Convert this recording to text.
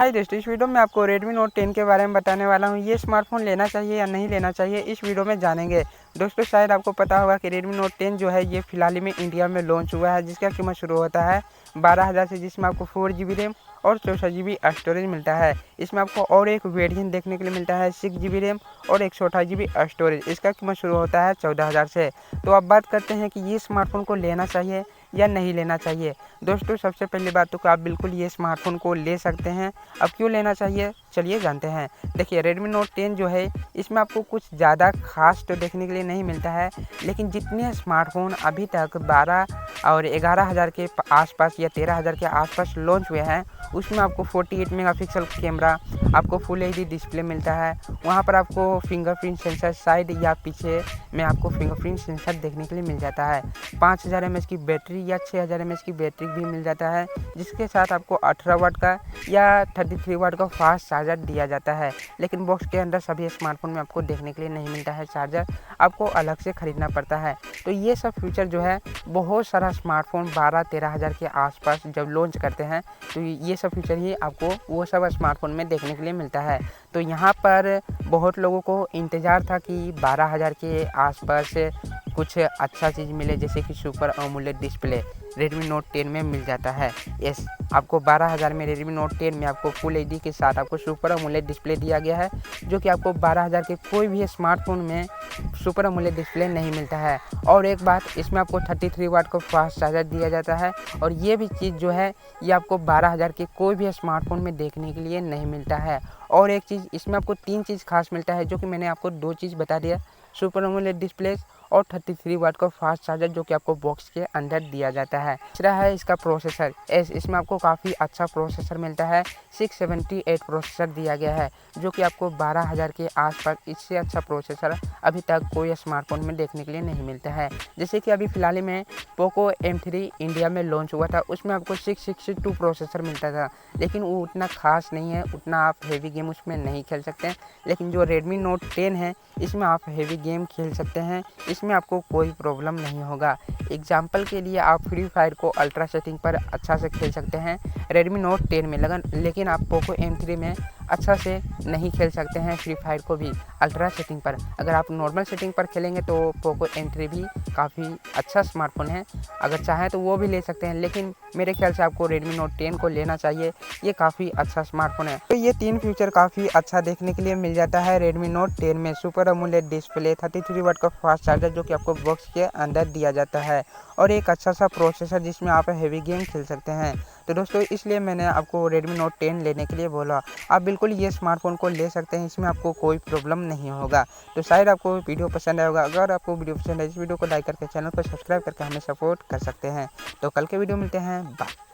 हाय दोस्तों, इस वीडियो में आपको Redmi Note 10 के बारे में बताने वाला हूँ। ये स्मार्टफोन लेना चाहिए या नहीं लेना चाहिए, इस वीडियो में जानेंगे। दोस्तों, शायद आपको पता होगा कि Redmi Note 10 जो है ये फिलहाल ही में इंडिया में लॉन्च हुआ है, जिसका कीमत शुरू होता है 12,000 से, जिसमें आपको 4GB रैम और 64GB स्टोरेज मिलता है। इसमें आपको और एक वेरिएंट देखने के लिए मिलता है 6GB रैम और 128GB स्टोरेज। इसका कीमत शुरू होता है 14,000 से। तो अब बात करते हैं कि ये स्मार्टफोन को लेना चाहिए या नहीं लेना चाहिए। दोस्तों, सबसे पहली बात तो आप बिल्कुल ये स्मार्टफोन को ले सकते हैं। अब क्यों लेना चाहिए, चलिए जानते हैं। देखिए, Redmi Note 10 जो है इसमें आपको कुछ ज़्यादा खास तो देखने के लिए नहीं मिलता है, लेकिन जितने स्मार्टफोन अभी तक 12 और 11,000 के आसपास या 13,000 के आसपास लॉन्च हुए हैं, उसमें आपको 48 मेगापिक्सल कैमरा, आपको फुल एचडी डिस्प्ले मिलता है। वहाँ पर आपको फिंगरप्रिंट सेंसर साइड या पीछे में आपको फिंगरप्रिंट सेंसर देखने के लिए मिल जाता है। 5000 mAh की बैटरी या 6000 mAh की बैटरी भी मिल जाता है, जिसके साथ आपको 18 वाट का या 33 वाट का फास्ट चार्जर दिया जाता है। लेकिन बॉक्स के अंदर सभी स्मार्टफोन में आपको देखने के लिए नहीं मिलता है चार्जर, आपको अलग से ख़रीदना पड़ता है। तो ये सब फीचर जो है बहुत सारा स्मार्टफोन 12-13 हज़ार के आसपास जब लॉन्च करते हैं, तो ये सब फीचर ही आपको वो सब स्मार्टफोन में देखने के लिए मिलता है। तो यहाँ पर बहुत लोगों को इंतज़ार था कि 12,000 के आसपास कुछ अच्छा चीज़ मिले, जैसे कि super AMOLED display Redmi Note 10 में मिल जाता है। यस, आपको 12,000 में Redmi Note 10 में आपको फुल एचडी के साथ आपको सुपर एमोलेड डिस्प्ले दिया गया है, जो कि आपको 12,000 के कोई भी स्मार्टफोन में सुपर एमोलेड डिस्प्ले नहीं मिलता है। और एक बात, इसमें आपको 33 वाट का फास्ट चार्जर दिया जाता है, और ये भी चीज़ जो है ये आपको 12,000 के कोई भी स्मार्टफोन में देखने के लिए नहीं मिलता है। और एक चीज़, इसमें आपको 3 चीज़ खास मिलता है, जो कि मैंने आपको 2 चीज़ बता दिया, सुपर एमोलेड डिस्प्ले और 33 वाट का फास्ट चार्जर, जो कि आपको बॉक्स के अंदर दिया जाता है। तीसरा है इसका प्रोसेसर। इसमें आपको काफ़ी अच्छा प्रोसेसर मिलता है, 678 प्रोसेसर दिया गया है, जो कि आपको 12,000 के आसपास इससे अच्छा प्रोसेसर अभी तक कोई स्मार्टफोन में देखने के लिए नहीं मिलता है। जैसे कि अभी फिलहाल में पोको M3 इंडिया में लॉन्च हुआ था, उसमें आपको 662 प्रोसेसर मिलता था, लेकिन वो उतना खास नहीं है, उतना आप हेवी गेम उसमें नहीं खेल सकते हैं। लेकिन जो Redmi Note 10 है, इसमें आप हेवी गेम खेल सकते हैं, इसमें आपको कोई प्रॉब्लम नहीं होगा। एग्जाम्पल के लिए आप फ्री फायर को अल्ट्रा सेटिंग पर अच्छा से खेल सकते हैं Redmi Note 10 में, लेकिन आप पोको M3 में अच्छा से नहीं खेल सकते हैं फ्री फायर को भी अल्ट्रा सेटिंग पर। अगर आप नॉर्मल सेटिंग पर खेलेंगे तो पोको M3 भी काफ़ी अच्छा स्मार्टफोन है, अगर चाहें तो वो भी ले सकते हैं, लेकिन मेरे ख्याल से आपको Redmi Note 10 को लेना चाहिए। ये काफ़ी अच्छा स्मार्टफोन है। तो ये 3 फीचर काफ़ी अच्छा देखने के लिए मिल जाता है Redmi Note 10 में। सुपर एमोलेड डिस्प्ले, 33 वाट का फास्ट चार्जर, जो कि आपको बॉक्स के अंदर दिया जाता है, और एक अच्छा सा प्रोसेसर जिसमें आप हेवी गेम खेल सकते हैं। तो दोस्तों, इसलिए मैंने आपको Redmi Note 10 लेने के लिए बोला। आप बिल्कुल ये स्मार्टफोन को ले सकते हैं, इसमें आपको कोई प्रॉब्लम नहीं होगा। तो शायद आपको वीडियो पसंद आया होगा। अगर आपको वीडियो पसंद है, इस वीडियो को लाइक करके चैनल को सब्सक्राइब करके हमें सपोर्ट कर सकते हैं। तो कल के वीडियो मिलते हैं, बाय।